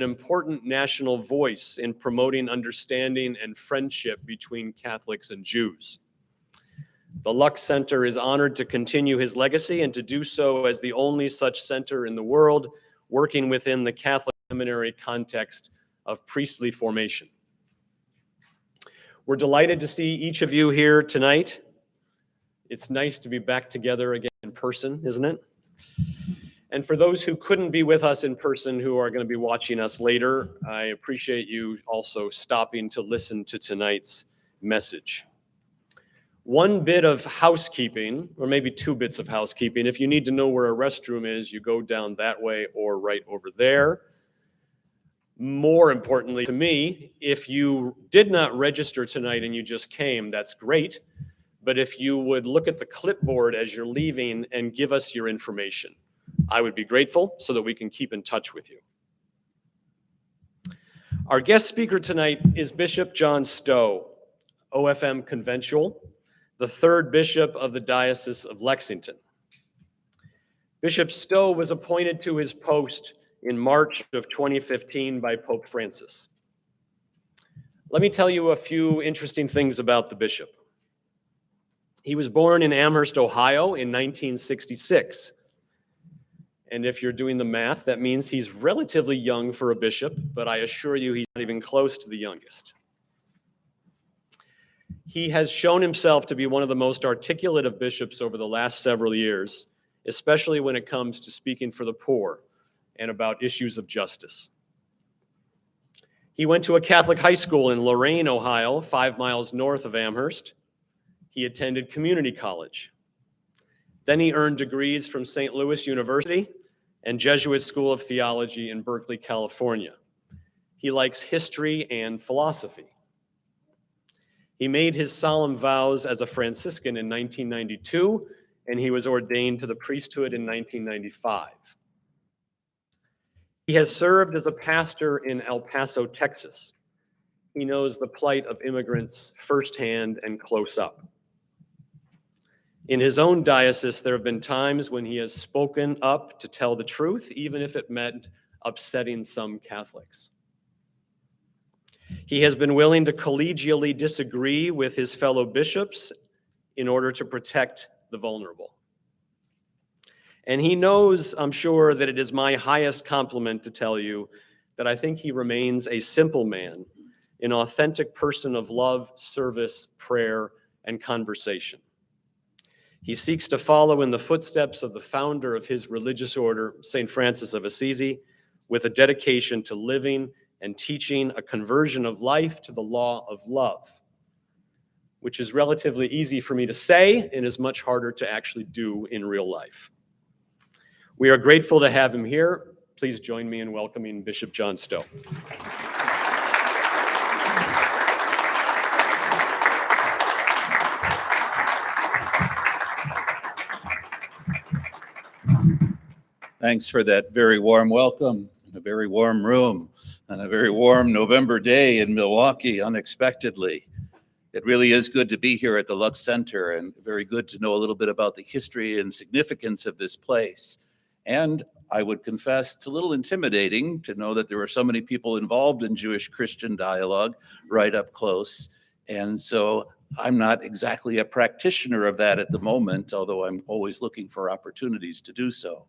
an important national voice in promoting understanding and friendship between Catholics and Jews. The Lux Center is honored to continue his legacy and to do so as the only such center in the world working within the Catholic seminary context of priestly formation. We're delighted to see each of you here tonight. It's nice to be back together again in person, isn't it? And for those who couldn't be with us in person, who are going to be watching us later, I appreciate you also stopping to listen to tonight's message. One bit of housekeeping, or maybe two bits of housekeeping. If you need to know where a restroom is, you go down that way or right over there. More importantly to me, if you did not register tonight and you just came, that's great. But if you would look at the clipboard as you're leaving and give us your information, I would be grateful so that we can keep in touch with you. Our guest speaker tonight is Bishop John Stowe, OFM Conventual, the third bishop of the Diocese of Lexington. Bishop Stowe was appointed to his post in March of 2015 by Pope Francis. Let me tell you a few interesting things about the bishop. He was born in Amherst, Ohio in 1966. And if you're doing the math, that means he's relatively young for a bishop, but I assure you he's not even close to the youngest. He has shown himself to be one of the most articulate of bishops over the last several years, especially when it comes to speaking for the poor and about issues of justice. He went to a Catholic high school in Lorain, Ohio, 5 miles north of Amherst. He attended community college. Then he earned degrees from St. Louis University and Jesuit School of Theology in Berkeley, California. He likes history and philosophy. He made his solemn vows as a Franciscan in 1992, and he was ordained to the priesthood in 1995. He has served as a pastor in El Paso, Texas. He knows the plight of immigrants firsthand and close up. In his own diocese, there have been times when he has spoken up to tell the truth, even if it meant upsetting some Catholics. He has been willing to collegially disagree with his fellow bishops in order to protect the vulnerable. And he knows, I'm sure, that it is my highest compliment to tell you that I think he remains a simple man, an authentic person of love, service, prayer, and conversation. He seeks to follow in the footsteps of the founder of his religious order, St. Francis of Assisi, with a dedication to living and teaching a conversion of life to the law of love, which is relatively easy for me to say and is much harder to actually do in real life. We are grateful to have him here. Please join me in welcoming Bishop John Stowe. Thanks for that very warm welcome in a very warm room on a very warm November day in Milwaukee, unexpectedly. It really is good to be here at the Lux Center and very good to know a little bit about the history and significance of this place. And I would confess it's a little intimidating to know that there are so many people involved in Jewish-Christian dialogue right up close. And so I'm not exactly a practitioner of that at the moment, although I'm always looking for opportunities to do so.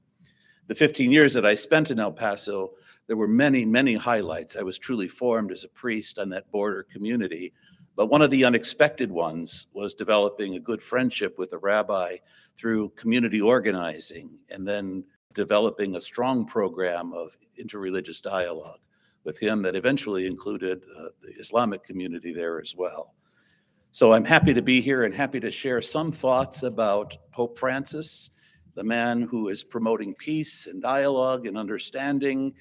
The 15 years that I spent in El Paso, there were many, many highlights. I was truly formed as a priest on that border community. But one of the unexpected ones was developing a good friendship with a rabbi through community organizing and then developing a strong program of interreligious dialogue with him that eventually included the Islamic community there as well. So I'm happy to be here and happy to share some thoughts about Pope Francis, the man who is promoting peace and dialogue and understanding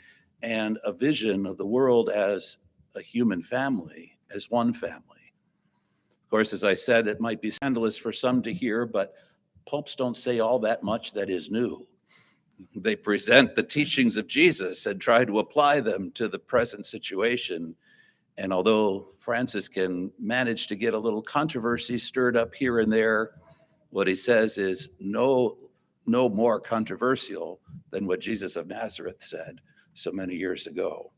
and a vision of the world as a human family, as one family. Of course, as I said, it might be scandalous for some to hear, but popes don't say all that much that is new. They present the teachings of Jesus and try to apply them to the present situation. And although Francis can manage to get a little controversy stirred up here and there, what he says is no more controversial than what Jesus of Nazareth said so many years ago.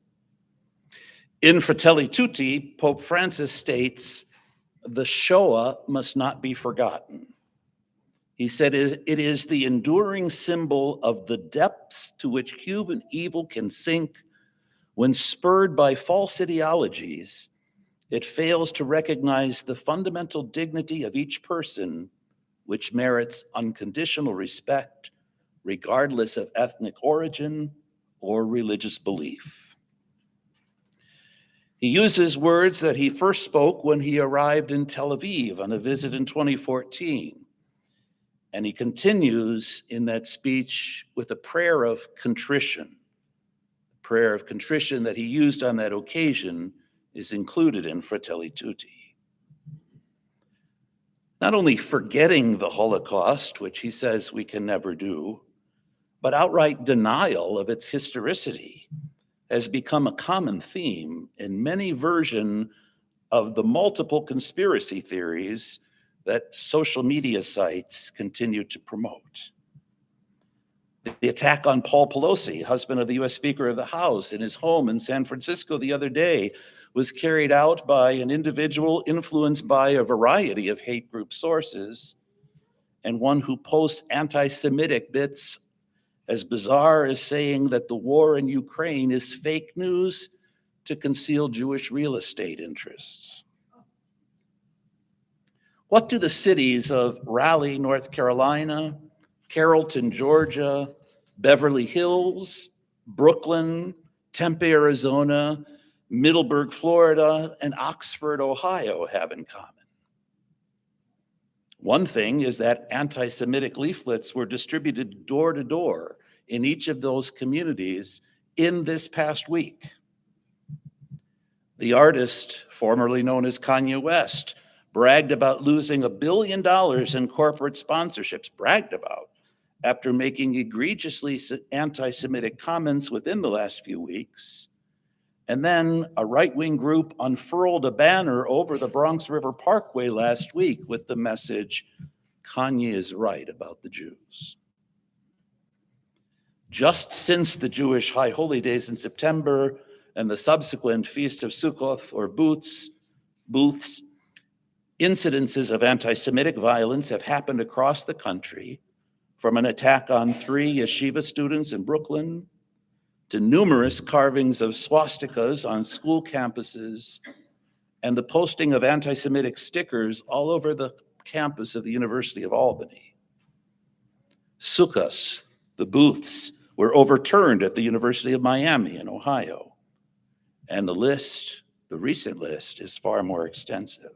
In Fratelli Tutti, Pope Francis states, the Shoah must not be forgotten. He said, it is the enduring symbol of the depths to which human evil can sink when spurred by false ideologies. It fails to recognize the fundamental dignity of each person, which merits unconditional respect, regardless of ethnic origin or religious belief. He uses words that he first spoke when he arrived in Tel Aviv on a visit in 2014. And he continues in that speech with a prayer of contrition. The prayer of contrition that he used on that occasion is included in Fratelli Tutti. Not only forgetting the Holocaust, which he says we can never do, but outright denial of its historicity has become a common theme in many versions of the multiple conspiracy theories that social media sites continue to promote. The attack on Paul Pelosi, husband of the US Speaker of the House, in his home in San Francisco the other day was carried out by an individual influenced by a variety of hate group sources, and one who posts anti-Semitic bits as bizarre as saying that the war in Ukraine is fake news to conceal Jewish real estate interests. What do the cities of Raleigh, North Carolina, Carrollton, Georgia, Beverly Hills, Brooklyn, Tempe, Arizona, Middleburg, Florida, and Oxford, Ohio have in common? One thing is that anti-Semitic leaflets were distributed door to door in each of those communities in this past week. The artist, formerly known as Kanye West, bragged about losing $1 billion in corporate sponsorships, after making egregiously anti-Semitic comments within the last few weeks. And then a right-wing group unfurled a banner over the Bronx River Parkway last week with the message, Kanye is right about the Jews. Just since the Jewish High Holy Days in September and the subsequent Feast of Sukkot or booths, incidences of anti-Semitic violence have happened across the country, from an attack on 3 yeshiva students in Brooklyn to numerous carvings of swastikas on school campuses and the posting of anti-Semitic stickers all over the campus of the University of Albany. Sukkahs, the booths, were overturned at the University of Miami in Ohio. And the recent list, is far more extensive.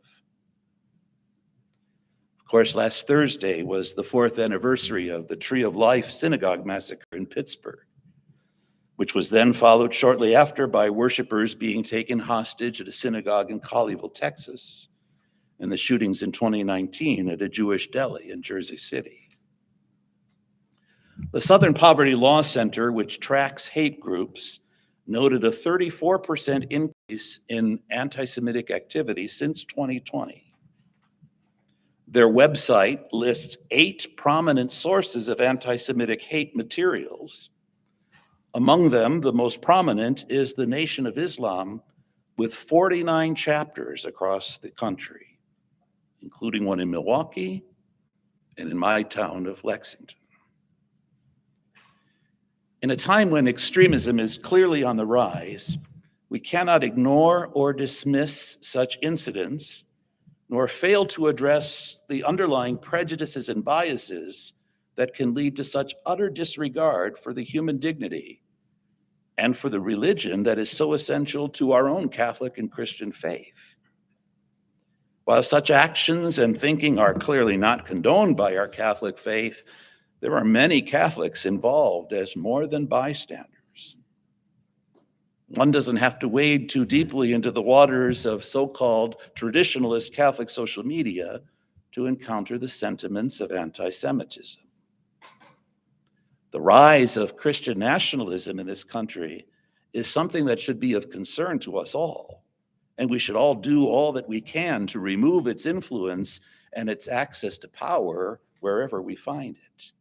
Of course, last Thursday was the 4th anniversary of the Tree of Life synagogue massacre in Pittsburgh, which was then followed shortly after by worshipers being taken hostage at a synagogue in Colleyville, Texas, and the shootings in 2019 at a Jewish deli in Jersey City. The Southern Poverty Law Center, which tracks hate groups, noted a 34% increase in anti-Semitic activity since 2020. Their website lists 8 prominent sources of anti-Semitic hate materials. Among them, the most prominent is the Nation of Islam, with 49 chapters across the country, including one in Milwaukee and in my town of Lexington. In a time when extremism is clearly on the rise, we cannot ignore or dismiss such incidents, nor fail to address the underlying prejudices and biases that can lead to such utter disregard for the human dignity and for the religion that is so essential to our own Catholic and Christian faith. While such actions and thinking are clearly not condoned by our Catholic faith, there are many Catholics involved as more than bystanders. One doesn't have to wade too deeply into the waters of so-called traditionalist Catholic social media to encounter the sentiments of anti-Semitism. The rise of Christian nationalism in this country is something that should be of concern to us all, and we should all do all that we can to remove its influence and its access to power wherever we find it.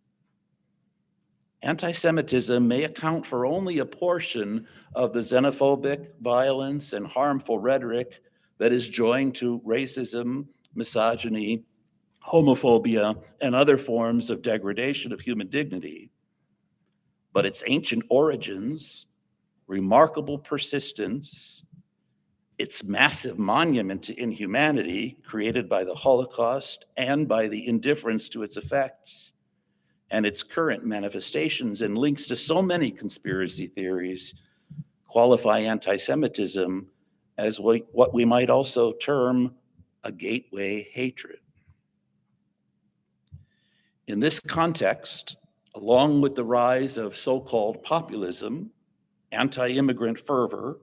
anti-Semitism may account for only a portion of the xenophobic violence and harmful rhetoric that is joined to racism, misogyny, homophobia, and other forms of degradation of human dignity. But its ancient origins, remarkable persistence, its massive monument to inhumanity created by the Holocaust and by the indifference to its effects, and its current manifestations and links to so many conspiracy theories qualify anti-Semitism as what we might also term a gateway hatred. In this context, along with the rise of so-called populism, anti-immigrant fervor,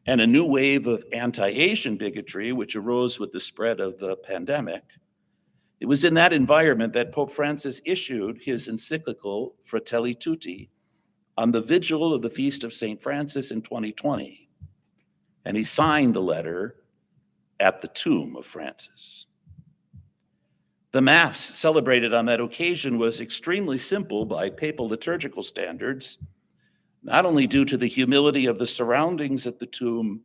and a new wave of anti-Asian bigotry, which arose with the spread of the pandemic, it was in that environment that Pope Francis issued his encyclical Fratelli Tutti on the vigil of the Feast of St. Francis in 2020. And he signed the letter at the tomb of Francis. The Mass celebrated on that occasion was extremely simple by papal liturgical standards, not only due to the humility of the surroundings at the tomb,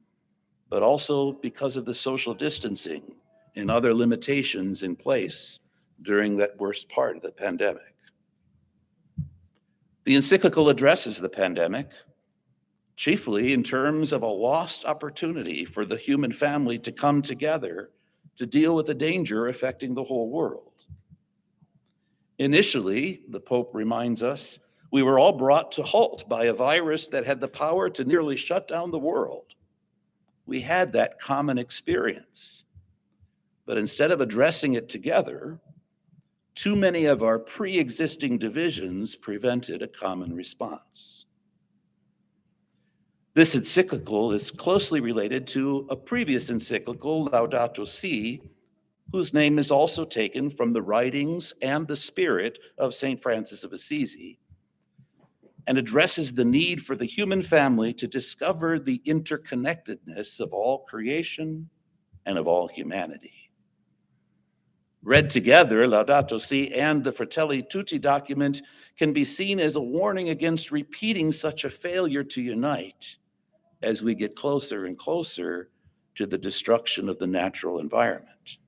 but also because of the social distancing and other limitations in place during that worst part of the pandemic. The encyclical addresses the pandemic, chiefly in terms of a lost opportunity for the human family to come together to deal with the danger affecting the whole world. Initially, the Pope reminds us, we were all brought to halt by a virus that had the power to nearly shut down the world. We had that common experience. But instead of addressing it together, too many of our pre-existing divisions prevented a common response. This encyclical is closely related to a previous encyclical, Laudato Si', whose name is also taken from the writings and the spirit of St. Francis of Assisi, and addresses the need for the human family to discover the interconnectedness of all creation and of all humanity. Read together, Laudato Si' and the Fratelli Tutti document can be seen as a warning against repeating such a failure to unite as we get closer and closer to the destruction of the natural environment.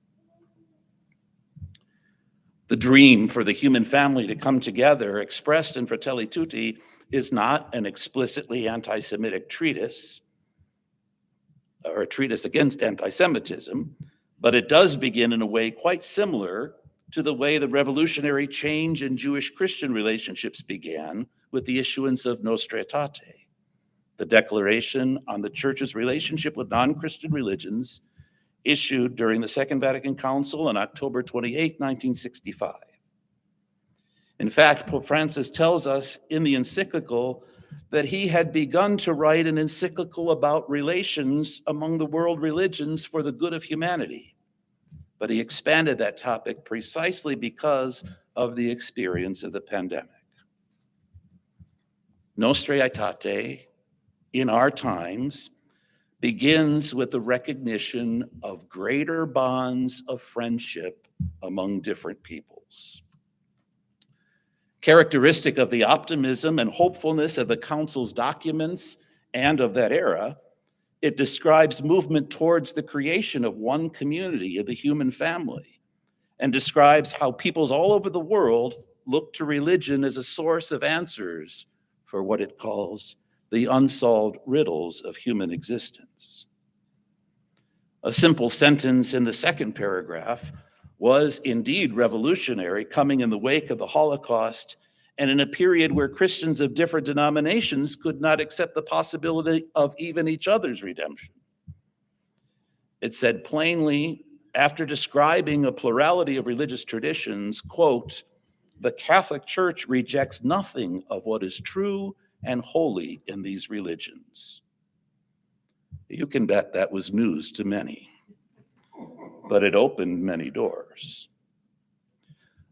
The dream for the human family to come together, expressed in Fratelli Tutti, is not an explicitly anti-Semitic treatise or a treatise against anti-Semitism, but it does begin in a way quite similar to the way the revolutionary change in Jewish-Christian relationships began with the issuance of Nostra Aetate, the declaration on the Church's relationship with non-Christian religions issued during the Second Vatican Council on October 28, 1965. In fact, Pope Francis tells us in the encyclical that he had begun to write an encyclical about relations among the world religions for the good of humanity. But he expanded that topic precisely because of the experience of the pandemic. Nostra Aetate, in our times, begins with the recognition of greater bonds of friendship among different peoples. Characteristic of the optimism and hopefulness of the Council's documents and of that era, it describes movement towards the creation of one community of the human family, and describes how peoples all over the world look to religion as a source of answers for what it calls the unsolved riddles of human existence. A simple sentence in the second paragraph was indeed revolutionary, coming in the wake of the Holocaust and in a period where Christians of different denominations could not accept the possibility of even each other's redemption. It said plainly, after describing a plurality of religious traditions, quote, "The Catholic Church rejects nothing of what is true and holy in these religions." You can bet that was news to many, but it opened many doors.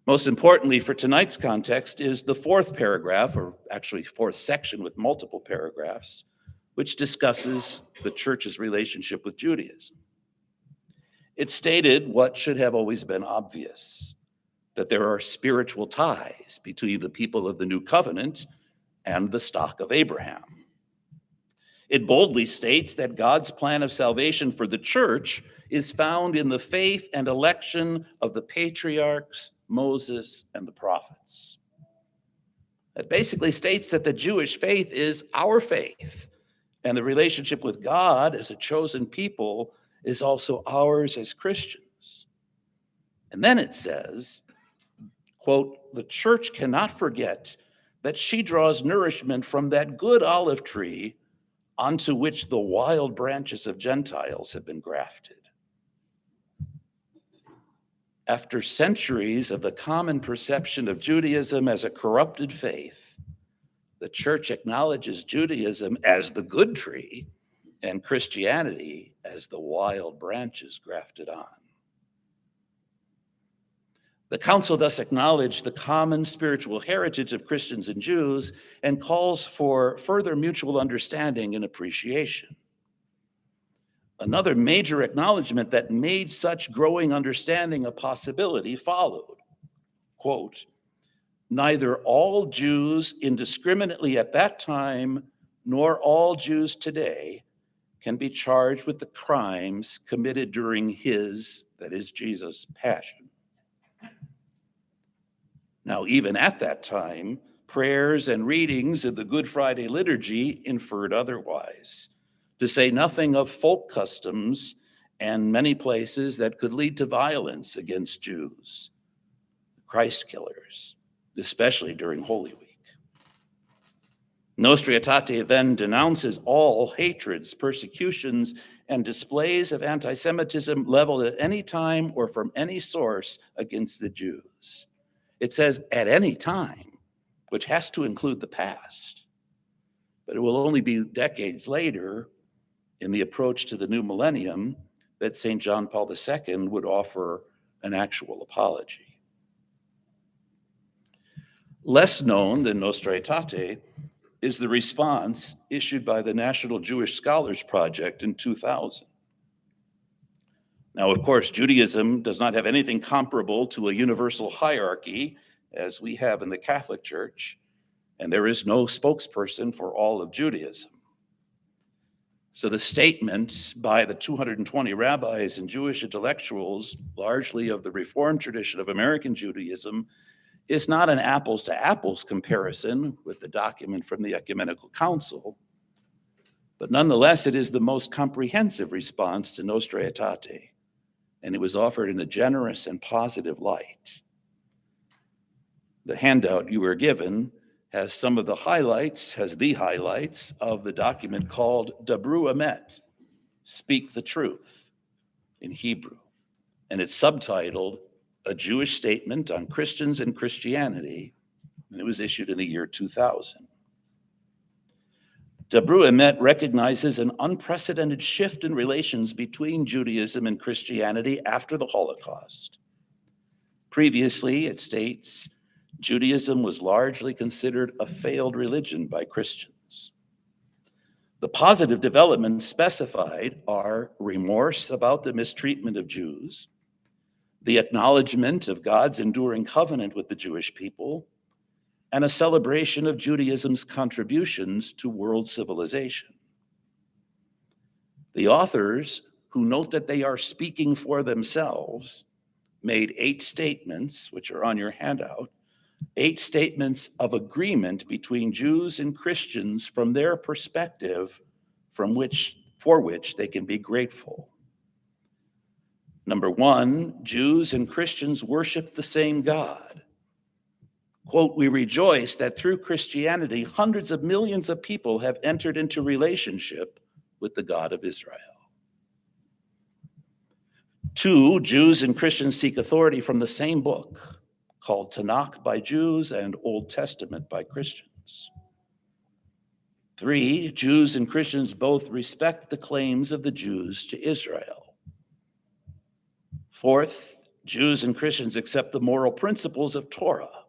Most importantly for tonight's context is the fourth paragraph, or actually fourth section with multiple paragraphs, which discusses the Church's relationship with Judaism. It stated what should have always been obvious. that there are spiritual ties between the people of the new covenant and the stock of Abraham. It boldly states that God's plan of salvation for the church is found in the faith and election of the patriarchs, Moses, and the prophets. It basically states that the Jewish faith is our faith, and the relationship with God as a chosen people is also ours as Christians. And then it says, quote, "The church cannot forget that she draws nourishment from that good olive tree onto which the wild branches of Gentiles have been grafted." After centuries of the common perception of Judaism as a corrupted faith, the church acknowledges Judaism as the good tree and Christianity as the wild branches grafted on. The council thus acknowledged the common spiritual heritage of Christians and Jews and calls for further mutual understanding and appreciation. Another major acknowledgement that made such growing understanding a possibility followed. Quote, "Neither all Jews indiscriminately at that time, nor all Jews today, can be charged with the crimes committed during his," that is Jesus' passion. Now, even at that time, prayers and readings of the Good Friday liturgy inferred otherwise, to say nothing of folk customs and many places that could lead to violence against Jews, Christ killers, especially during Holy Week. Nostra Aetate then denounces all hatreds, persecutions, and displays of anti-Semitism leveled at any time or from any source against the Jews. It says at any time, which has to include the past, but it will only be decades later in the approach to the new millennium that St. John Paul II would offer an actual apology. Less known than Nostra Aetate is the response issued by the National Jewish Scholars Project in 2000. Now, of course, Judaism does not have anything comparable to a universal hierarchy as we have in the Catholic Church, and there is no spokesperson for all of Judaism. So the statement by the 220 rabbis and Jewish intellectuals, largely of the Reformed tradition of American Judaism, is not an apples to apples comparison with the document from the Ecumenical Council, but nonetheless, it is the most comprehensive response to Nostra Aetate, and it was offered in a generous and positive light. The handout you were given has some of the highlights, has the highlights of the document called Dabru Emet, Speak the Truth in Hebrew, and it's subtitled A Jewish Statement on Christians and Christianity, and it was issued in the year 2000. Dabru Emet recognizes an unprecedented shift in relations between Judaism and Christianity after the Holocaust. Previously, it states, Judaism was largely considered a failed religion by Christians. The positive developments specified are remorse about the mistreatment of Jews, the acknowledgement of God's enduring covenant with the Jewish people, and a celebration of Judaism's contributions to world civilization. The authors, who note that they are speaking for themselves, made 8 statements, which are on your handout, 8 statements of agreement between Jews and Christians from their perspective, for which they can be grateful. Number 1, Jews and Christians worship the same God. Quote, "We rejoice that through Christianity, hundreds of millions of people have entered into relationship with the God of Israel." 2, Jews and Christians seek authority from the same book, called Tanakh by Jews and Old Testament by Christians. 3, Jews and Christians both respect the claims of the Jews to Israel. 4th, Jews and Christians accept the moral principles of Torah,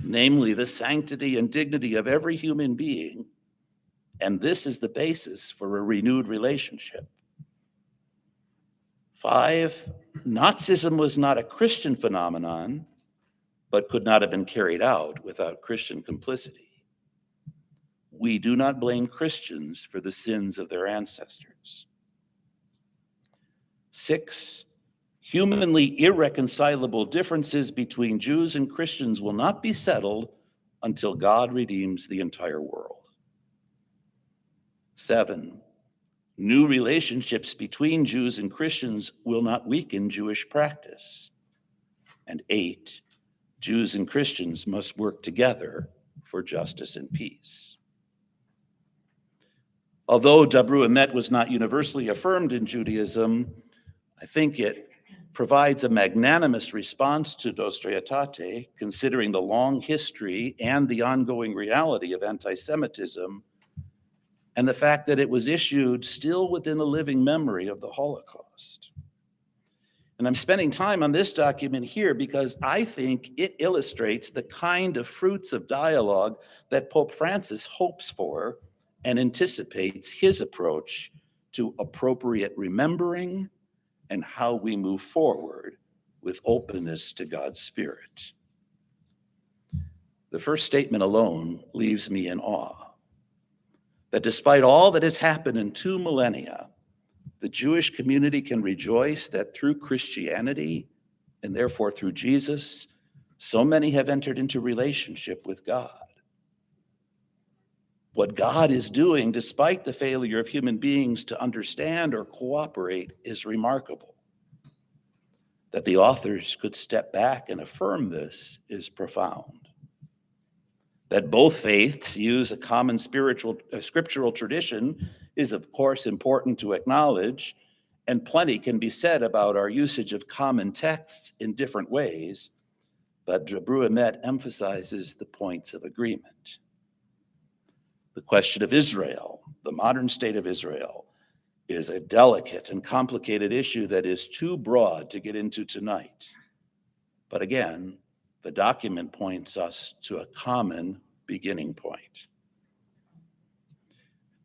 namely the sanctity and dignity of every human being, and this is the basis for a renewed relationship. 5, Nazism was not a Christian phenomenon, but could not have been carried out without Christian complicity. We do not blame Christians for the sins of their ancestors. 6, humanly irreconcilable differences between Jews and Christians will not be settled until God redeems the entire world. 7, new relationships between Jews and Christians will not weaken Jewish practice. And 8, Jews and Christians must work together for justice and peace. Although Dabru Emet was not universally affirmed in Judaism, I think it provides a magnanimous response to Nostra Aetate, considering the long history and the ongoing reality of anti-Semitism, and the fact that it was issued still within the living memory of the Holocaust. And I'm spending time on this document here because I think it illustrates the kind of fruits of dialogue that Pope Francis hopes for and anticipates his approach to appropriate remembering and how we move forward with openness to God's Spirit. The first statement alone leaves me in awe that despite all that has happened in 2 millennia, the Jewish community can rejoice that through Christianity, and therefore through Jesus, so many have entered into relationship with God. What God is doing, despite the failure of human beings to understand or cooperate, is remarkable. That the authors could step back and affirm this is profound. That both faiths use a common scriptural tradition is, of course, important to acknowledge, and plenty can be said about our usage of common texts in different ways, but Dabru Emet emphasizes the points of agreement. The question of Israel, the modern state of Israel, is a delicate and complicated issue that is too broad to get into tonight. But again, the document points us to a common beginning point.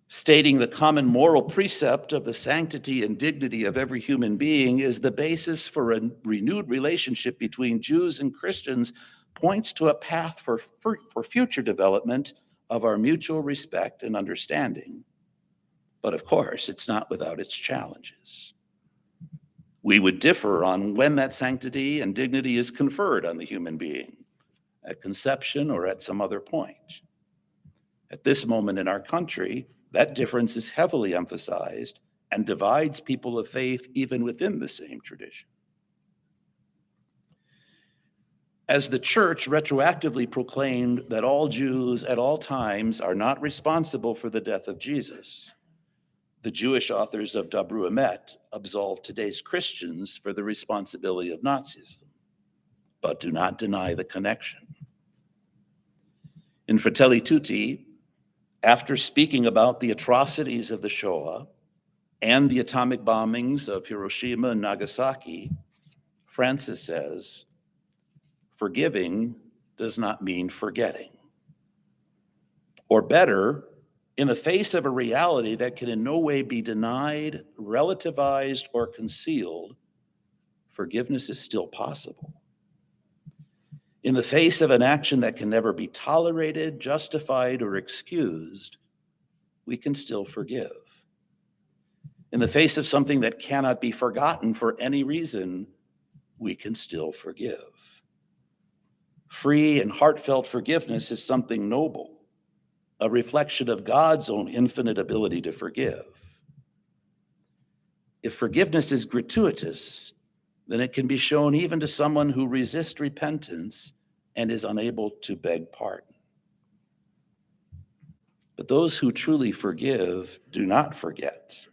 Stating the common moral precept of the sanctity and dignity of every human being is the basis for a renewed relationship between Jews and Christians points to a path for future development of our mutual respect and understanding. But of course, it's not without its challenges. We would differ on when that sanctity and dignity is conferred on the human being, at conception or at some other point. At this moment in our country, that difference is heavily emphasized and divides people of faith even within the same tradition. As the church retroactively proclaimed that all Jews at all times are not responsible for the death of Jesus, the Jewish authors of Dabru Emet absolve today's Christians for the responsibility of Nazism, but do not deny the connection. In Fratelli Tutti, after speaking about the atrocities of the Shoah and the atomic bombings of Hiroshima and Nagasaki, Francis says, "Forgiving does not mean forgetting." Or better, in the face of a reality that can in no way be denied, relativized, or concealed, forgiveness is still possible. In the face of an action that can never be tolerated, justified, or excused, we can still forgive. In the face of something that cannot be forgotten for any reason, we can still forgive. Free and heartfelt forgiveness is something noble, a reflection of God's own infinite ability to forgive. If forgiveness is gratuitous, then it can be shown even to someone who resists repentance and is unable to beg pardon. But those who truly forgive do not forget.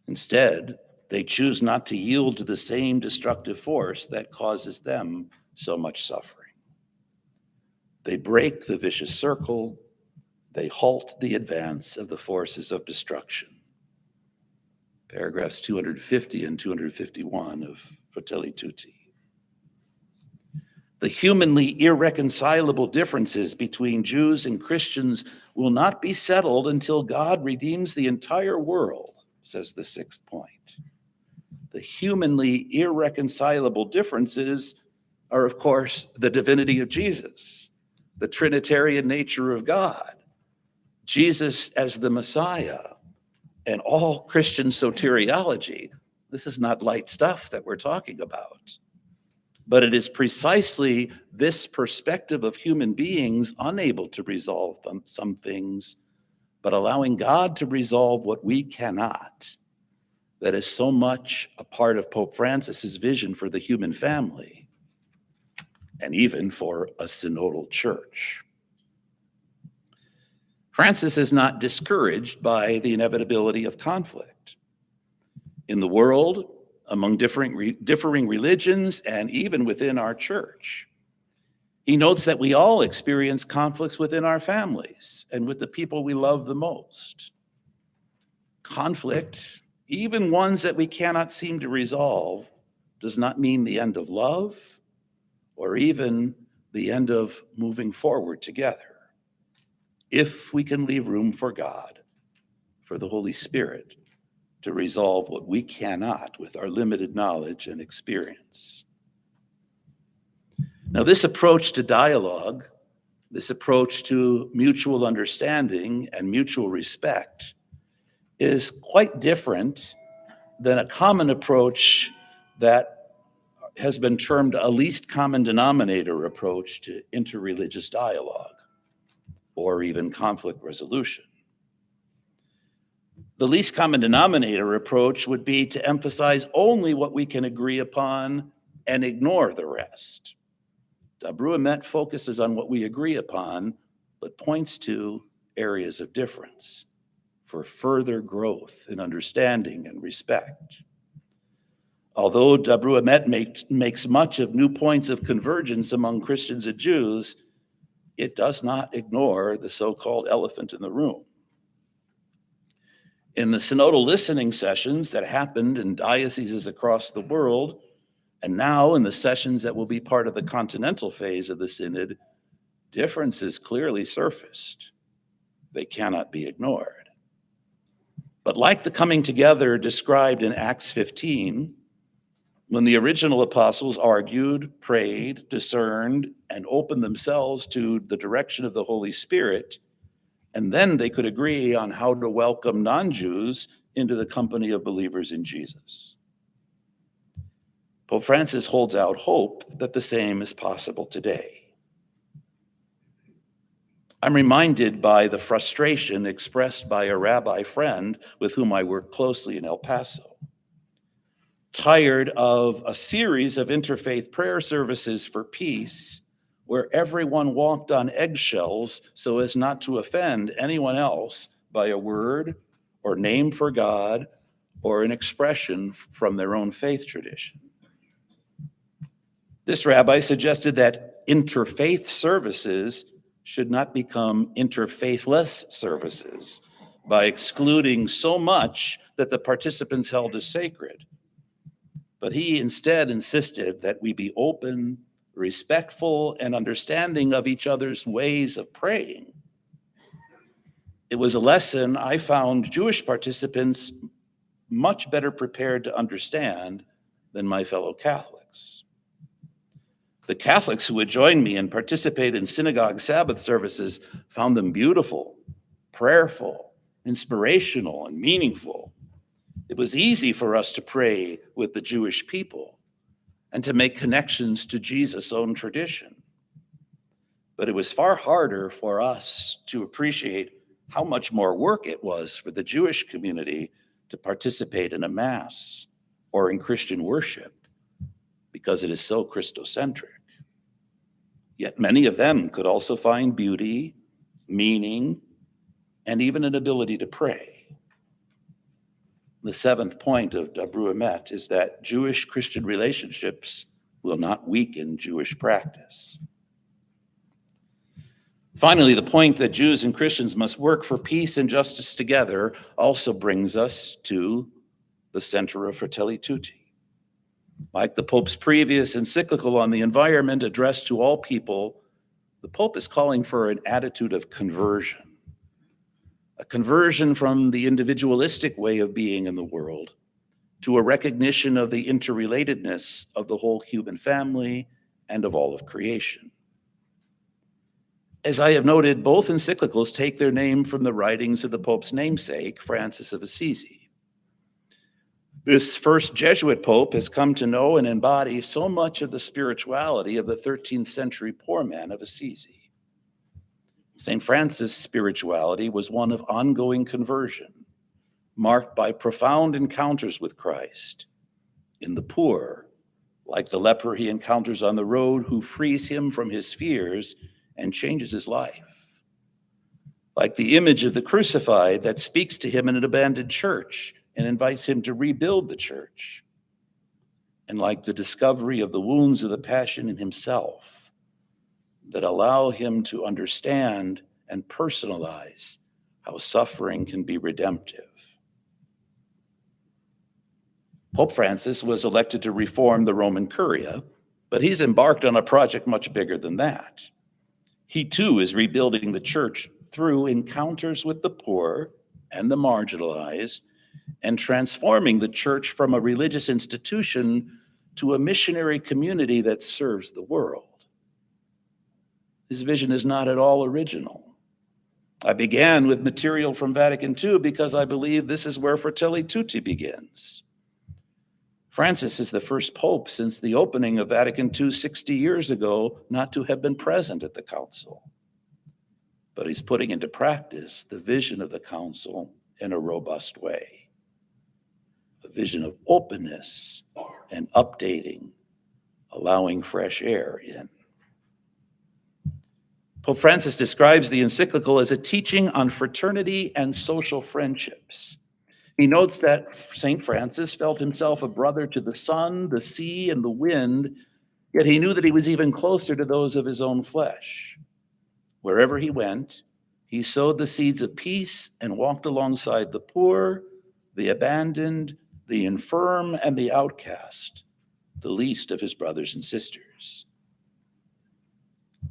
Instead, they choose not to yield to the same destructive force that causes them so much suffering. They break the vicious circle. They halt the advance of the forces of destruction. Paragraphs 250 and 251 of Fratelli Tutti. The humanly irreconcilable differences between Jews and Christians will not be settled until God redeems the entire world, says the 6th point. The humanly irreconcilable differences are, of course, the divinity of Jesus, the Trinitarian nature of God, Jesus as the Messiah, and all Christian soteriology. This is not light stuff that we're talking about. But it is precisely this perspective of human beings unable to resolve some things, but allowing God to resolve what we cannot, that is so much a part of Pope Francis's vision for the human family, and even for a synodal church. Francis is not discouraged by the inevitability of conflict. In the world, among differing religions, and even within our church, he notes that we all experience conflicts within our families and with the people we love the most. Conflict, even ones that we cannot seem to resolve, does not mean the end of love or even the end of moving forward together, if we can leave room for God, for the Holy Spirit, to resolve what we cannot with our limited knowledge and experience. Now, this approach to dialogue, this approach to mutual understanding and mutual respect is quite different than a common approach that has been termed a least common denominator approach to interreligious dialogue or even conflict resolution. The least common denominator approach would be to emphasize only what we can agree upon and ignore the rest. Dabru Emet focuses on what we agree upon, but points to areas of difference for further growth in understanding and respect. Although Dabru Emet makes much of new points of convergence among Christians and Jews, it does not ignore the so-called elephant in the room. In the synodal listening sessions that happened in dioceses across the world, and now in the sessions that will be part of the continental phase of the synod, differences clearly surfaced. They cannot be ignored. But like the coming together described in Acts 15, when the original apostles argued, prayed, discerned, and opened themselves to the direction of the Holy Spirit, and then they could agree on how to welcome non-Jews into the company of believers in Jesus. Pope Francis holds out hope that the same is possible today. I'm reminded by the frustration expressed by a rabbi friend with whom I work closely in El Paso. Tired of a series of interfaith prayer services for peace where everyone walked on eggshells so as not to offend anyone else by a word or name for God or an expression from their own faith tradition. This rabbi suggested that interfaith services should not become interfaithless services by excluding so much that the participants held as sacred. But he instead insisted that we be open, respectful, and understanding of each other's ways of praying. It was a lesson I found Jewish participants much better prepared to understand than my fellow Catholics. The Catholics who would join me and participate in synagogue Sabbath services found them beautiful, prayerful, inspirational, and meaningful. It was easy for us to pray with the Jewish people and to make connections to Jesus' own tradition. But it was far harder for us to appreciate how much more work it was for the Jewish community to participate in a Mass or in Christian worship because it is so Christocentric. Yet many of them could also find beauty, meaning, and even an ability to pray. The seventh point of Dabru Emet is that Jewish-Christian relationships will not weaken Jewish practice. Finally, the point that Jews and Christians must work for peace and justice together also brings us to the center of Fratelli Tutti. Like the Pope's previous encyclical on the environment addressed to all people, the Pope is calling for an attitude of conversion. A conversion from the individualistic way of being in the world to a recognition of the interrelatedness of the whole human family and of all of creation. As I have noted, both encyclicals take their name from the writings of the Pope's namesake, Francis of Assisi. This first Jesuit Pope has come to know and embody so much of the spirituality of the 13th century poor man of Assisi. St. Francis' spirituality was one of ongoing conversion, marked by profound encounters with Christ in the poor, like the leper he encounters on the road who frees him from his fears and changes his life, like the image of the crucified that speaks to him in an abandoned church and invites him to rebuild the church, and like the discovery of the wounds of the passion in himself that allow him to understand and personalize how suffering can be redemptive. Pope Francis was elected to reform the Roman Curia, but he's embarked on a project much bigger than that. He too is rebuilding the church through encounters with the poor and the marginalized, and transforming the church from a religious institution to a missionary community that serves the world. His vision is not at all original. I began with material from Vatican II because I believe this is where Fratelli Tutti begins. Francis is the first pope since the opening of Vatican II 60 years ago not to have been present at the council. But he's putting into practice the vision of the council in a robust way. A vision of openness and updating, allowing fresh air in. Pope Francis describes the encyclical as a teaching on fraternity and social friendships. He notes that St. Francis felt himself a brother to the sun, the sea, and the wind, yet he knew that he was even closer to those of his own flesh. Wherever he went, he sowed the seeds of peace and walked alongside the poor, the abandoned, the infirm, and the outcast, the least of his brothers and sisters.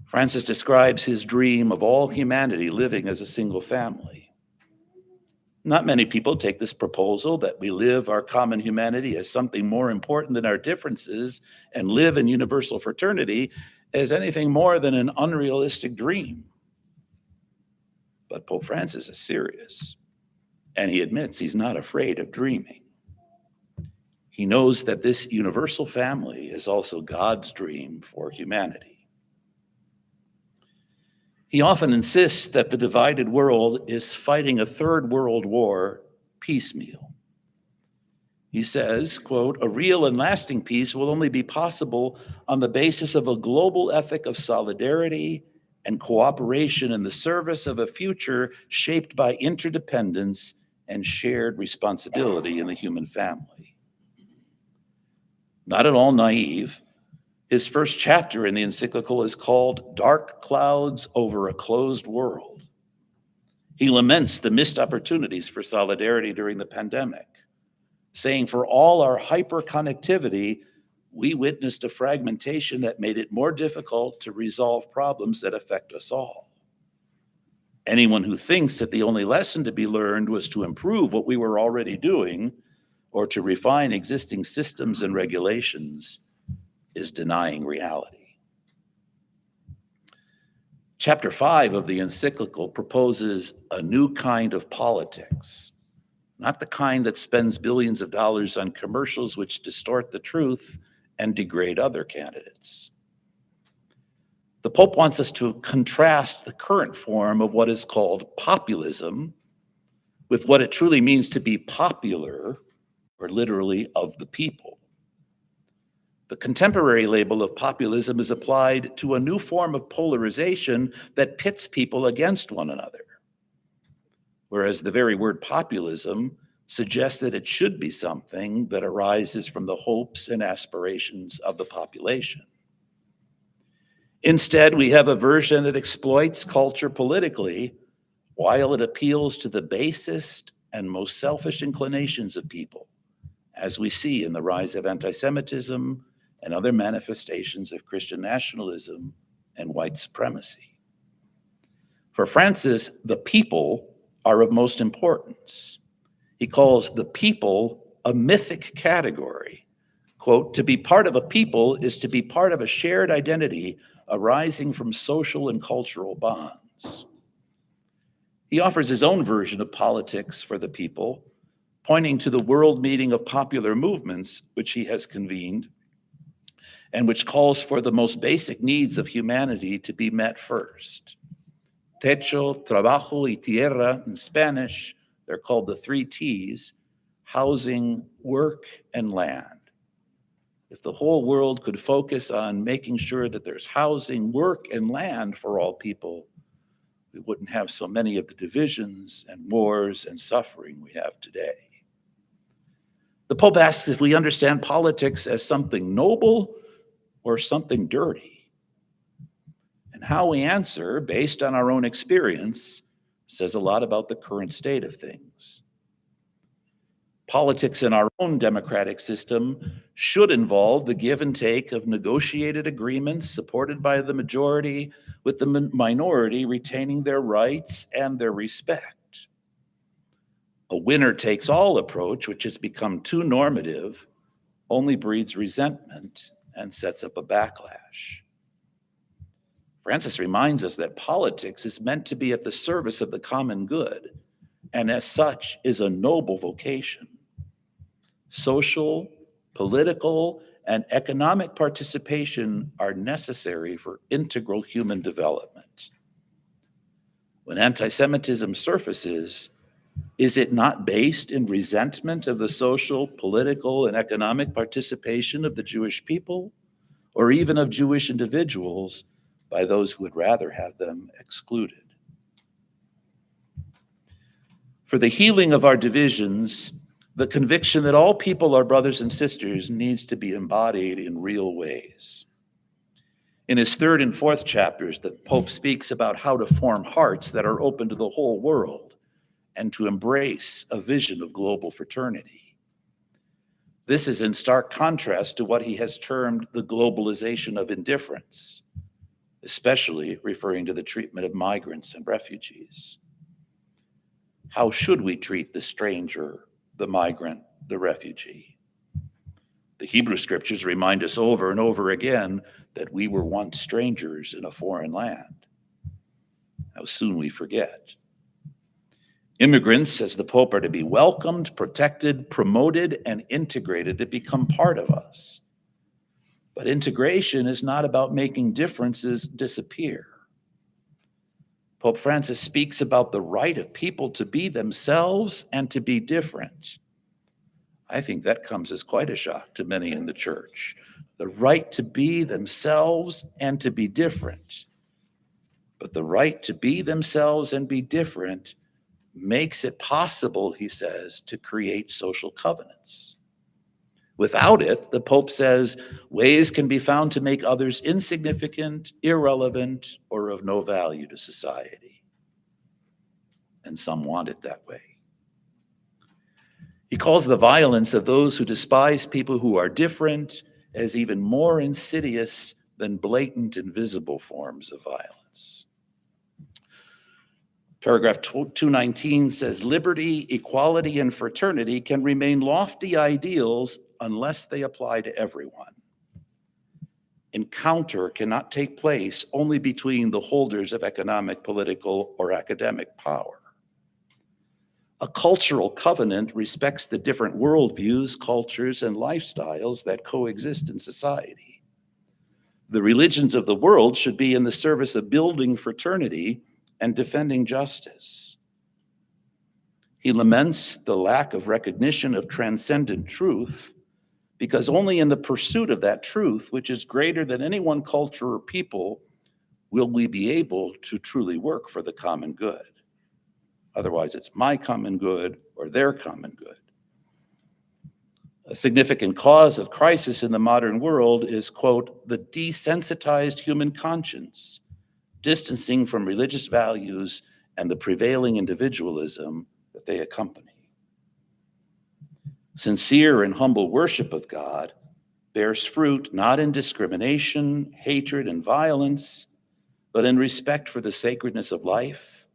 Francis describes his dream of all humanity living as a single family. Not many people take this proposal that we live our common humanity as something more important than our differences and live in universal fraternity as anything more than an unrealistic dream. But Pope Francis is serious, and he admits he's not afraid of dreaming. He knows that this universal family is also God's dream for humanity. He often insists that the divided world is fighting a third world war piecemeal. He says, quote, "A real and lasting peace will only be possible on the basis of a global ethic of solidarity and cooperation in the service of a future shaped by interdependence and shared responsibility in the human family." Not at all naive, his first chapter in the encyclical is called "Dark Clouds Over a Closed World." He laments the missed opportunities for solidarity during the pandemic, saying, "For all our hyper-connectivity, we witnessed a fragmentation that made it more difficult to resolve problems that affect us all. Anyone who thinks that the only lesson to be learned was to improve what we were already doing or to refine existing systems and regulations is denying reality." Chapter 5 of the encyclical proposes a new kind of politics, not the kind that spends billions of dollars on commercials which distort the truth and degrade other candidates. The Pope wants us to contrast the current form of what is called populism with what it truly means to be popular, or literally of the people. The contemporary label of populism is applied to a new form of polarization that pits people against one another, whereas the very word populism suggests that it should be something that arises from the hopes and aspirations of the population. Instead, we have a version that exploits culture politically while it appeals to the basest and most selfish inclinations of people, as we see in the rise of antisemitism and other manifestations of Christian nationalism and white supremacy. For Francis, the people are of most importance. He calls the people a mythic category, quote, "To be part of a people is to be part of a shared identity arising from social and cultural bonds." He offers his own version of politics for the people, pointing to the world meeting of popular movements, which he has convened, and which calls for the most basic needs of humanity to be met first. Techo, trabajo, y tierra in Spanish, they're called the 3 T's: housing, work, and land. If the whole world could focus on making sure that there's housing, work, and land for all people, we wouldn't have so many of the divisions and wars and suffering we have today. The Pope asks if we understand politics as something noble or something dirty. And how we answer, based on our own experience, says a lot about the current state of things. Politics in our own democratic system should involve the give and take of negotiated agreements supported by the majority, with the minority retaining their rights and their respect. A winner-takes-all approach, which has become too normative, only breeds resentment and sets up a backlash. Francis reminds us that politics is meant to be at the service of the common good, and as such is a noble vocation. Social, political, and economic participation are necessary for integral human development. When anti-Semitism surfaces, is it not based in resentment of the social, political, and economic participation of the Jewish people, or even of Jewish individuals by those who would rather have them excluded? For the healing of our divisions, the conviction that all people are brothers and sisters needs to be embodied in real ways. In his 3rd and 4th chapters, the Pope speaks about how to form hearts that are open to the whole world and to embrace a vision of global fraternity. This is in stark contrast to what he has termed the globalization of indifference, especially referring to the treatment of migrants and refugees. How should we treat the stranger, the migrant, the refugee? The Hebrew scriptures remind us over and over again that we were once strangers in a foreign land. How soon we forget. Immigrants, says the Pope, are to be welcomed, protected, promoted, and integrated to become part of us. But integration is not about making differences disappear. Pope Francis speaks about the right of people to be themselves and to be different. I think that comes as quite a shock to many in the church. The right to be themselves and to be different. But the right to be themselves and be different makes it possible, he says, to create social covenants. Without it, the Pope says, ways can be found to make others insignificant, irrelevant, or of no value to society. And some want it that way. He calls the violence of those who despise people who are different as even more insidious than blatant and visible forms of violence. Paragraph 219 says, liberty, equality, and fraternity can remain lofty ideals unless they apply to everyone. Encounter cannot take place only between the holders of economic, political, or academic power. A cultural covenant respects the different worldviews, cultures, and lifestyles that coexist in society. The religions of the world should be in the service of building fraternity and defending justice. He laments the lack of recognition of transcendent truth, because only in the pursuit of that truth, which is greater than any one culture or people, will we be able to truly work for the common good. Otherwise, it's my common good or their common good. A significant cause of crisis in the modern world is, quote, the desensitized human conscience, distancing from religious values and the prevailing individualism that they accompany. Sincere and humble worship of God bears fruit not in discrimination, hatred, and violence, but in respect for the sacredness of life,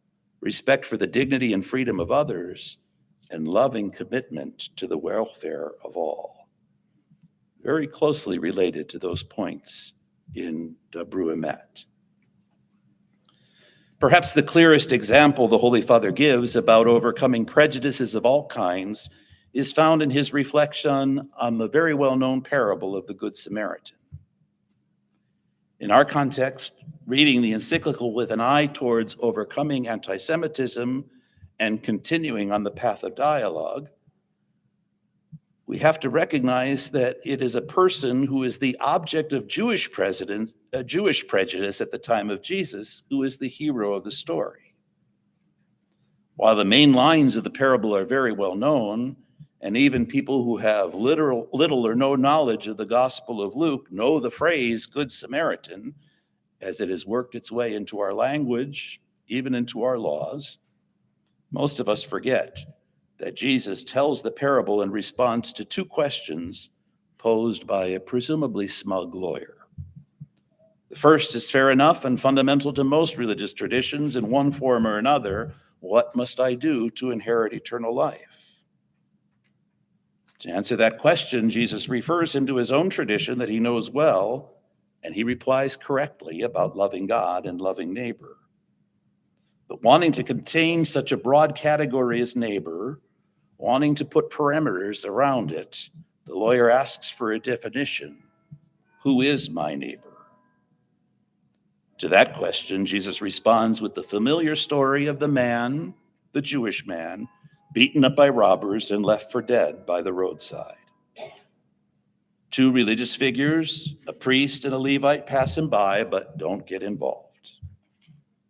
respect for the dignity and freedom of others, and loving commitment to the welfare of all. very closely related to those points in Bruemet. Perhaps the clearest example the Holy Father gives about overcoming prejudices of all kinds is found in his reflection on the very well-known parable of the Good Samaritan. In our context, reading the Encyclical with an eye towards overcoming anti-Semitism and continuing on the path of dialogue, we have to recognize that it is a person who is the object of Jewish prejudice at the time of Jesus, who is the hero of the story. While the main lines of the parable are very well known, and even people who have little or no knowledge of the Gospel of Luke know the phrase Good Samaritan, as it has worked its way into our language, even into our laws, most of us forget that Jesus tells the parable in response to two questions posed by a presumably smug lawyer. The first is fair enough and fundamental to most religious traditions in one form or another. What must I do to inherit eternal life? To answer that question, Jesus refers him to his own tradition that he knows well, and he replies correctly about loving God and loving neighbor. But wanting to contain such a broad category as neighbor, wanting to put parameters around it, the lawyer asks for a definition. Who is my neighbor? To that question, Jesus responds with the familiar story of the man, the Jewish man, beaten up by robbers and left for dead by the roadside. Two religious figures, a priest and a Levite, pass him by, but don't get involved.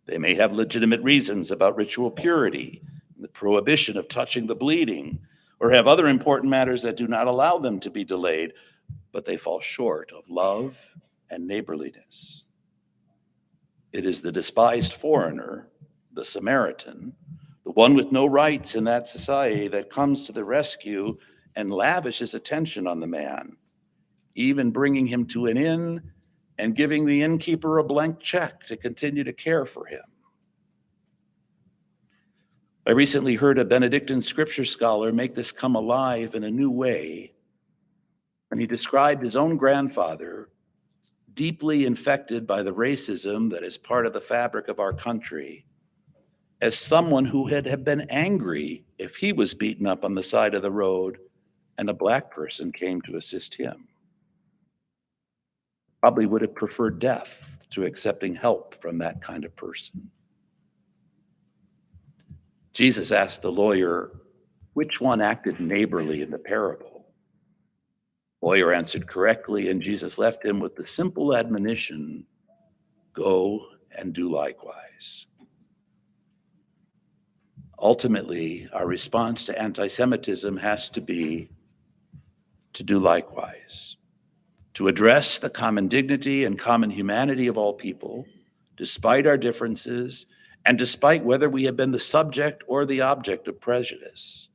They may have legitimate reasons about ritual purity, the prohibition of touching the bleeding, or have other important matters that do not allow them to be delayed, but they fall short of love and neighborliness. It is the despised foreigner, the Samaritan, the one with no rights in that society, that comes to the rescue and lavishes attention on the man, even bringing him to an inn and giving the innkeeper a blank check to continue to care for him. I recently heard a Benedictine scripture scholar make this come alive in a new way, and he described his own grandfather, deeply infected by the racism that is part of the fabric of our country, as someone who had been angry if he was beaten up on the side of the road and a Black person came to assist him. Probably would have preferred death to accepting help from that kind of person. Jesus asked the lawyer, which one acted neighborly in the parable? The lawyer answered correctly, and Jesus left him with the simple admonition, go and do likewise. Ultimately, our response to anti-Semitism has to be to do likewise, to address the common dignity and common humanity of all people, despite our differences, and despite whether we have been the subject or the object of prejudice.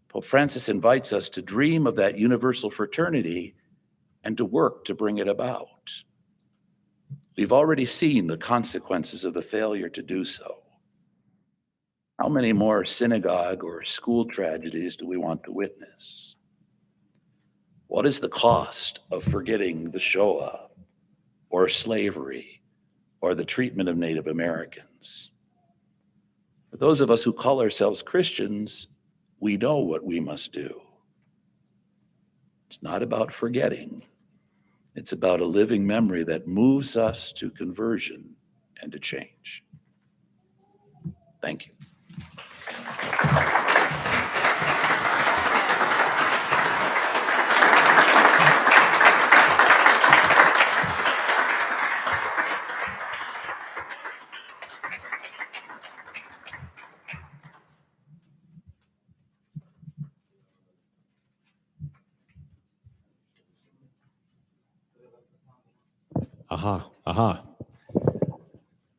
Pope Francis invites us to dream of that universal fraternity and to work to bring it about. We've already seen the consequences of the failure to do so. How many more synagogue or school tragedies do we want to witness? What is the cost of forgetting the Shoah or slavery or the treatment of Native Americans? For those of us who call ourselves Christians, we know what we must do. It's not about forgetting. It's about a living memory that moves us to conversion and to change. Thank you.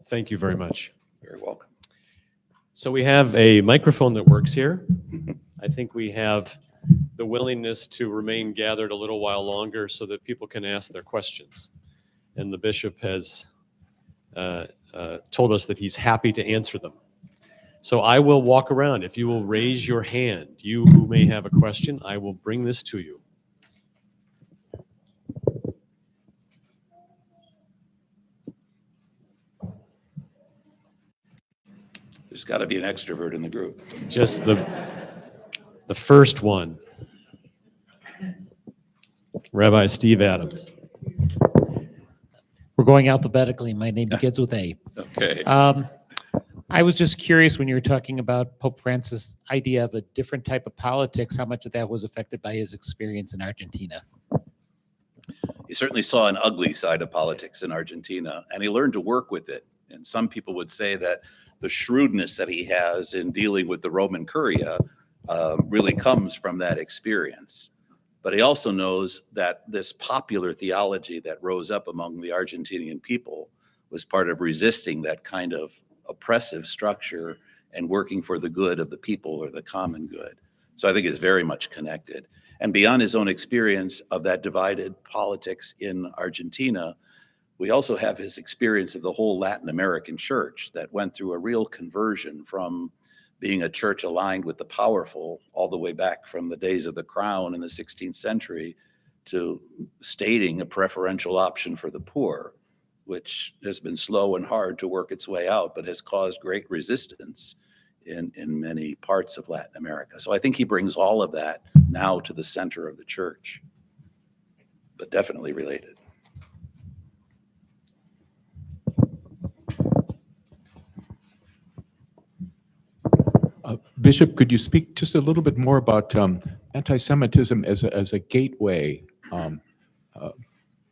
Thank you very much. You're welcome. So we have a microphone that works here. I think we have the willingness to remain gathered a little while longer so that people can ask their questions. And the bishop has told us that he's happy to answer them. So I will walk around. If you will raise your hand, you who may have a question, I will bring this to you. There's got to be an extrovert in the group. Just the first one. Rabbi Steve Adams. We're going alphabetically. My name begins with A. Okay. I was just curious when you were talking about Pope Francis' idea of a different type of politics, how much of that was affected by his experience in Argentina? He certainly saw an ugly side of politics in Argentina, and he learned to work with it. And some people would say that the shrewdness that he has in dealing with the Roman Curia really comes from that experience. But he also knows that this popular theology that rose up among the Argentinian people was part of resisting that kind of oppressive structure and working for the good of the people or the common good. So I think it's very much connected. And beyond his own experience of that divided politics in Argentina, we also have his experience of the whole Latin American church that went through a real conversion from being a church aligned with the powerful all the way back from the days of the crown in the 16th century to stating a preferential option for the poor, which has been slow and hard to work its way out, but has caused great resistance in many parts of Latin America. So I think he brings all of that now to the center of the church, but definitely related. Bishop, could you speak just a little bit more about anti-Semitism as a gateway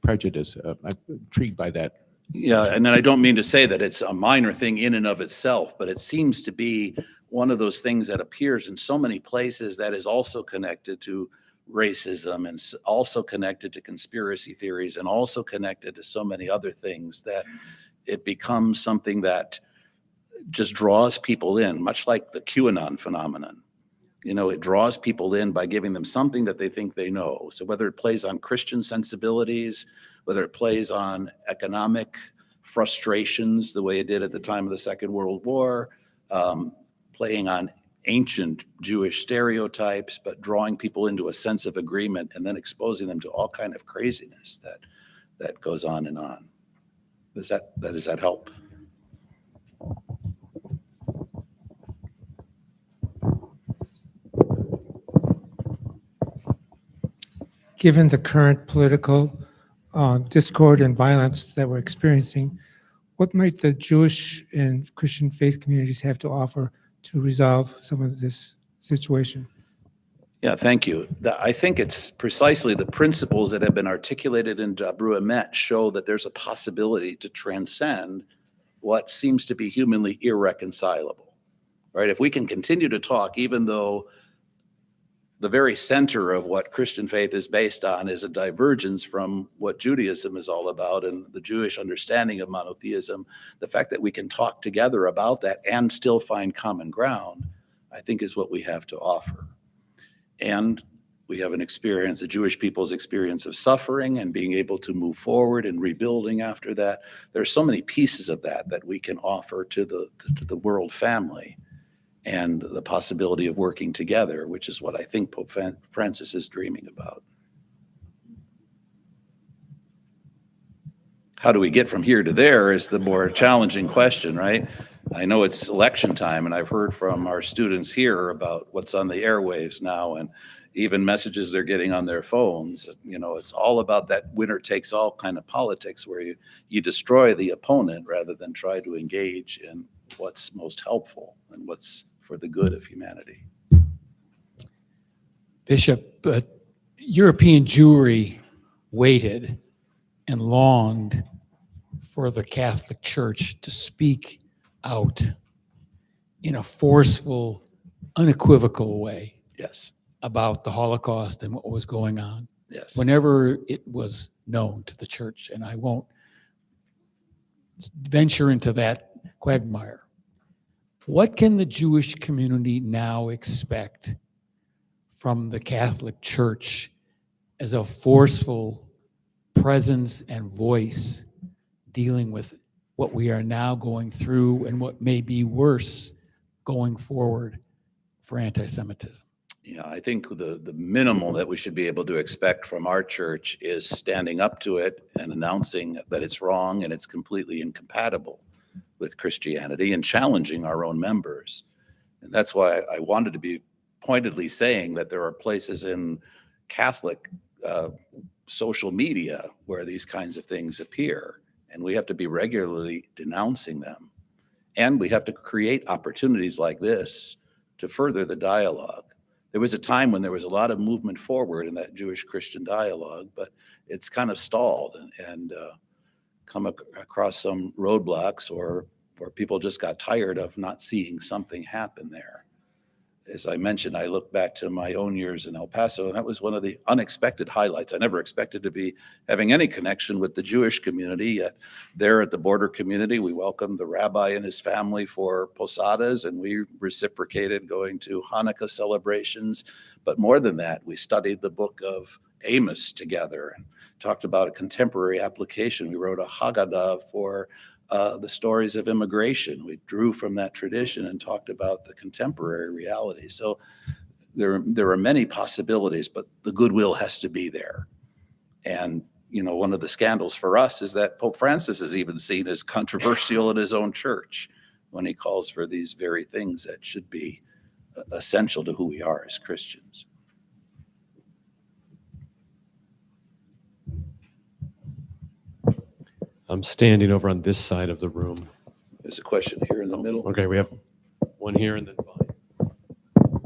prejudice? I'm intrigued by that. Yeah, and then I don't mean to say that it's a minor thing in and of itself, but it seems to be one of those things that appears in so many places that is also connected to racism and also connected to conspiracy theories and also connected to so many other things that it becomes something that just draws people in, much like the QAnon phenomenon. You know, it draws people in by giving them something that they think they know. So whether it plays on Christian sensibilities, whether it plays on economic frustrations, the way it did at the time of the Second World War, playing on ancient Jewish stereotypes, but drawing people into a sense of agreement and then exposing them to all kind of craziness that goes on and on. Does that help? Given the current political discord and violence that we're experiencing, what might the Jewish and Christian faith communities have to offer to resolve some of this situation? Yeah, thank you. I think it's precisely the principles that have been articulated in Dabru Emet show that there's a possibility to transcend what seems to be humanly irreconcilable, right? If we can continue to talk, even though the very center of what Christian faith is based on is a divergence from what Judaism is all about and the Jewish understanding of monotheism, the fact that we can talk together about that and still find common ground, I think is what we have to offer. And we have an experience, the Jewish people's experience of suffering and being able to move forward and rebuilding after that. There's so many pieces of that we can offer to the world family, and the possibility of working together, which is what I think Pope Francis is dreaming about. How do we get from here to there is the more challenging question, right? I know it's election time, and I've heard from our students here about what's on the airwaves now, and even messages they're getting on their phones. You know, it's all about that winner takes all kind of politics where you destroy the opponent rather than try to engage in what's most helpful and what's for the good of humanity. Bishop, European Jewry waited and longed for the Catholic Church to speak out in a forceful, unequivocal way Yes, about the Holocaust and what was going on yes. whenever it was known to the church. And I won't venture into that quagmire. What can the Jewish community now expect from the Catholic Church as a forceful presence and voice dealing with what we are now going through and what may be worse going forward for anti-Semitism? Yeah, I think the minimal that we should be able to expect from our church is standing up to it and announcing that it's wrong and it's completely incompatible with Christianity and challenging our own members. And that's why I wanted to be pointedly saying that there are places in Catholic social media where these kinds of things appear, and we have to be regularly denouncing them. And we have to create opportunities like this to further the dialogue. There was a time when there was a lot of movement forward in that Jewish-Christian dialogue, but it's kind of stalled and come across some roadblocks, or people just got tired of not seeing something happen there. As I mentioned, I look back to my own years in El Paso, and that was one of the unexpected highlights. I never expected to be having any connection with the Jewish community, yet there at the border community, we welcomed the rabbi and his family for posadas, and we reciprocated going to Hanukkah celebrations. But more than that, we studied the book of Amos together and talked about a contemporary application. We wrote a Haggadah for the stories of immigration. We drew from that tradition and talked about the contemporary reality. So there are many possibilities, but the goodwill has to be there. And, you know, one of the scandals for us is that Pope Francis is even seen as controversial in his own church when he calls for these very things that should be essential to who we are as Christians. I'm standing over on this side of the room. There's a question here in the middle. Okay, we have one here and then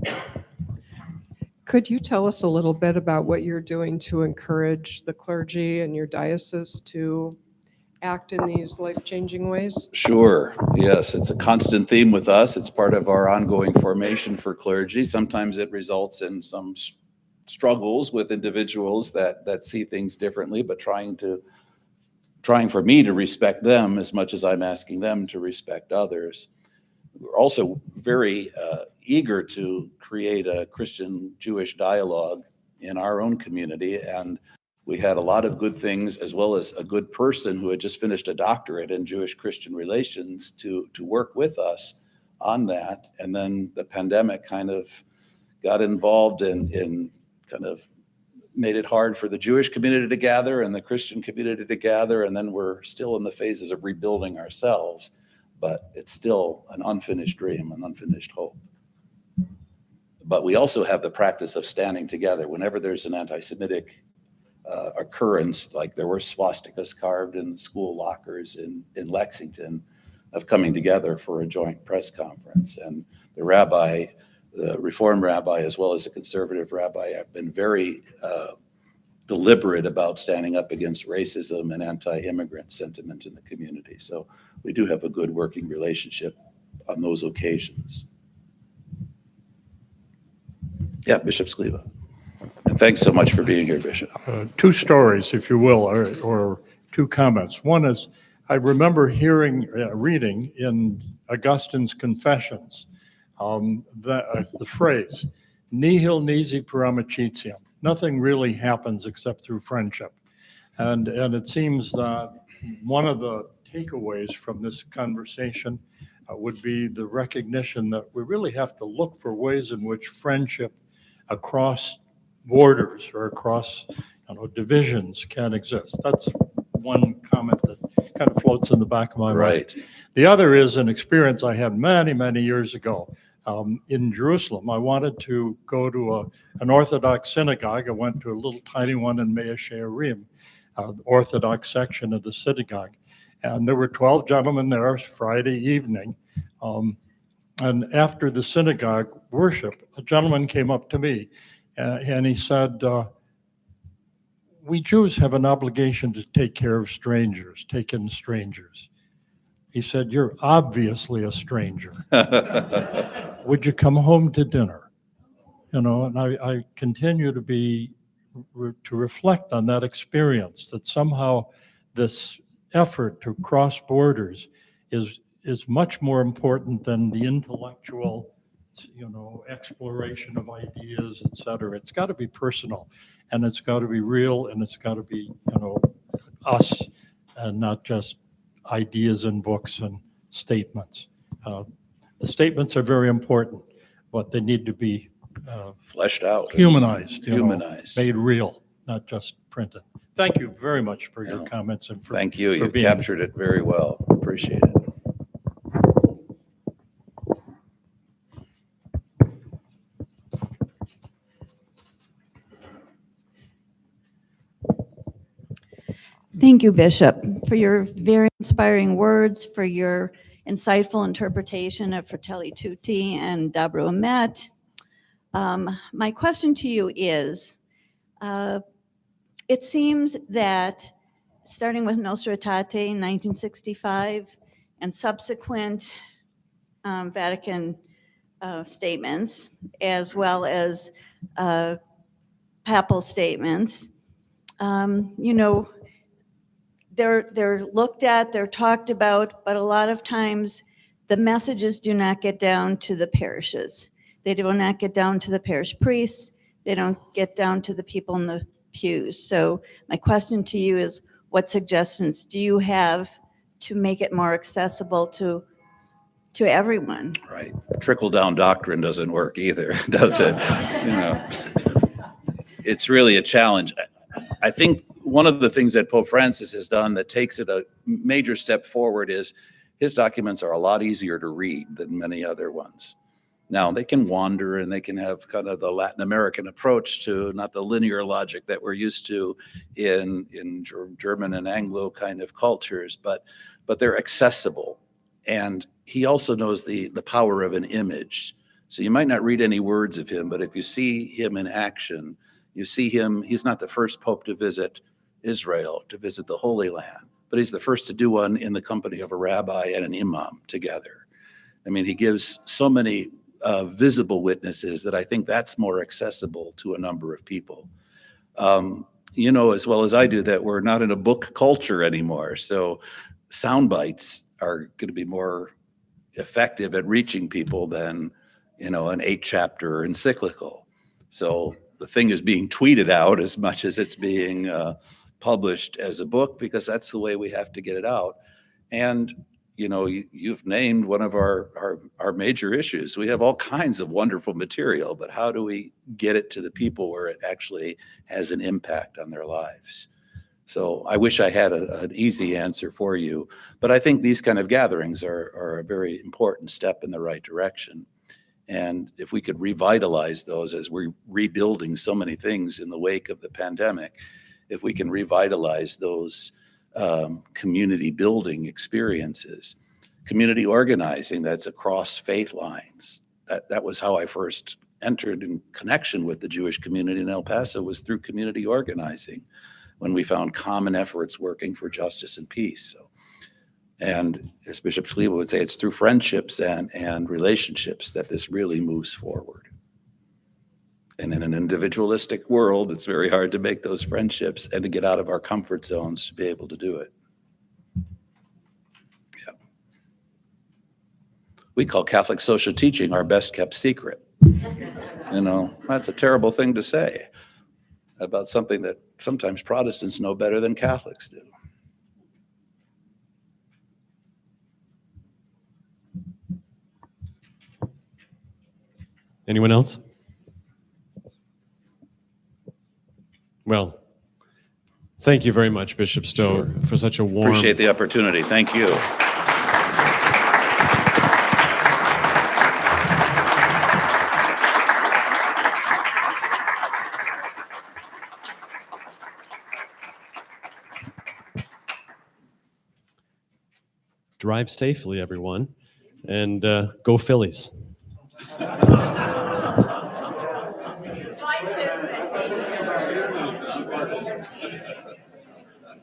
Bonnie. Could you tell us a little bit about what you're doing to encourage the clergy and your diocese to act in these life-changing ways? Sure. Yes, it's a constant theme with us. It's part of our ongoing formation for clergy. Sometimes it results in some struggles with individuals that see things differently, but trying for me to respect them as much as I'm asking them to respect others. We're also very eager to create a Christian-Jewish dialogue in our own community, and we had a lot of good things, as well as a good person who had just finished a doctorate in Jewish-Christian relations to work with us on that. And then the pandemic kind of got involved in kind of made it hard for the Jewish community to gather and the Christian community to gather, and then we're still in the phases of rebuilding ourselves. But it's still an unfinished dream, an unfinished hope. But we also have the practice of standing together. Whenever there's an anti-Semitic occurrence, like there were swastikas carved in school lockers in Lexington, of coming together for a joint press conference. And the rabbi, the Reform rabbi, as well as the conservative rabbi, have been very deliberate about standing up against racism and anti-immigrant sentiment in the community. So we do have a good working relationship on those occasions. Yeah, Bishop Skleva. And thanks so much for being here, Bishop. Two stories, if you will, or two comments. One is, I remember reading in Augustine's Confessions, the phrase, nihil nisi per amicitiam. Nothing really happens except through friendship. And it seems that one of the takeaways from this conversation would be the recognition that we really have to look for ways in which friendship across borders or across divisions can exist. That's one comment that kind of floats in the back of my mind. Right. The other is an experience I had many, many years ago. In Jerusalem, I wanted to go to an Orthodox synagogue. I went to a little tiny one in Mea Shearim, the Orthodox section of the synagogue. And there were 12 gentlemen there Friday evening. And after the synagogue worship, a gentleman came up to me and he said, we Jews have an obligation to take care of strangers, take in strangers. He said, you're obviously a stranger. Would you come home to dinner? And I continue to reflect on that experience, that somehow this effort to cross borders is much more important than the intellectual, exploration of ideas, et cetera. It's got to be personal, and it's got to be real, and it's got to be, us, and not just ideas and books and statements. The statements are very important, but they need to be Fleshed out. humanized, Humanized. made real, not just printed. Thank you very much for your comments and for Thank you. for You being- captured it very well. Appreciate it. Thank you, Bishop, for your very inspiring words, for your insightful interpretation of Fratelli Tutti and Dobro Met. My question to you is, it seems that starting with Nostra Aetate in 1965 and subsequent Vatican statements, as well as papal statements, they're looked at, they're talked about, but a lot of times the messages do not get down to the parishes. They do not get down to the parish priests. They don't get down to the people in the pews. So my question to you is, what suggestions do you have to make it more accessible to everyone? Right. Trickle-down doctrine doesn't work either, does it? It's really a challenge. I think one of the things that Pope Francis has done that takes it a major step forward is his documents are a lot easier to read than many other ones. Now, they can wander and they can have kind of the Latin American approach to not the linear logic that we're used to in German and Anglo kind of cultures, but they're accessible. And he also knows the power of an image. So you might not read any words of him, but if you see him in action, you see him, he's not the first pope to visit Israel, to visit the Holy Land, but he's the first to do one in the company of a rabbi and an imam together. I mean, he gives so many visible witnesses that I think that's more accessible to a number of people. You know as well as I do that we're not in a book culture anymore, so sound bites are going to be more effective at reaching people than, an 8-chapter encyclical. So the thing is being tweeted out as much as it's being published as a book, because that's the way we have to get it out. And you've named one of our major issues. We have all kinds of wonderful material, but how do we get it to the people where it actually has an impact on their lives? So I wish I had an easy answer for you, but I think these kind of gatherings are a very important step in the right direction. And if we could revitalize those, as we're rebuilding so many things in the wake of the pandemic, if we can revitalize those community building experiences, community organizing that's across faith lines. That was how I first entered in connection with the Jewish community in El Paso, was through community organizing, when we found common efforts working for justice and peace. And as Bishop Sliwa would say, it's through friendships and relationships that this really moves forward. And in an individualistic world, it's very hard to make those friendships and to get out of our comfort zones to be able to do it. Yeah. We call Catholic social teaching our best kept secret. That's a terrible thing to say about something that sometimes Protestants know better than Catholics do. Anyone else? Well, thank you very much, Bishop Stowe, for such a warm... Appreciate the opportunity. Thank you. Drive safely, everyone, and go Phillies.